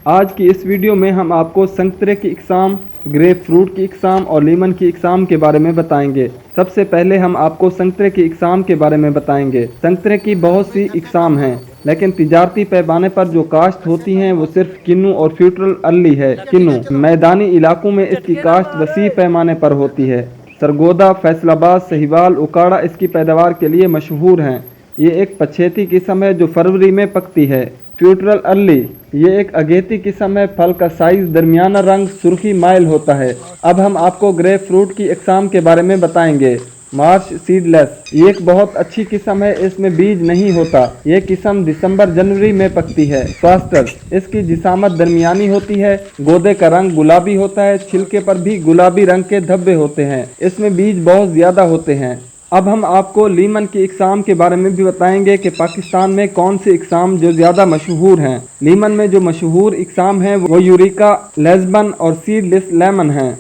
आज की इस वीडियो में हम आपको संतरे की इकसाम, ग्रेप फ्रूट की इकसाम और लीमन की इकसाम के बारे में बताएंगे। सबसे पहले हम आपको संतरे की इकसाम के बारे में बताएंगे। संतरे की बहुत सी इकसाम हैं, लेकिन तिजारती पैमाने पर जो काश्त होती हैं वो सिर्फ किन्नू और फ्यूटरल अर्ली है। किन्नू मैदानी इलाकों में इसकी काश्त वसी पैमाने पर होती है। सरगोदा, फैसलाबाद, सहीवाल, उकाड़ा इसकी पैदावार के लिए मशहूर हैं। ये एक पछेती किस्म है जो फरवरी में पकती है। फ्यूटरल अर्ली ये एक अगेती किस्म है। फल का साइज दरमियाना, रंग सुर्खी माइल होता है। अब हम आपको ग्रेप फ्रूट की इकसाम के बारे में बताएंगे। मार्च सीडलेस ये एक बहुत अच्छी किस्म है, इसमें बीज नहीं होता। ये किस्म दिसंबर जनवरी में पकती है। स्वास्टर इसकी जिसामत दरमियानी होती है। गोदे का रंग गुलाबी होता है, छिलके पर भी गुलाबी रंग के धब्बे होते हैं। इसमें बीज बहुत ज़्यादा होते हैं। अब हम आपको लीमन की इकसाम के बारे में भी बताएंगे कि पाकिस्तान में कौन सी इकसाम जो ज़्यादा मशहूर हैं। लीमन में जो मशहूर इकसाम हैं वो यूरिका, लेस्बन और सीडलेस लेमन हैं।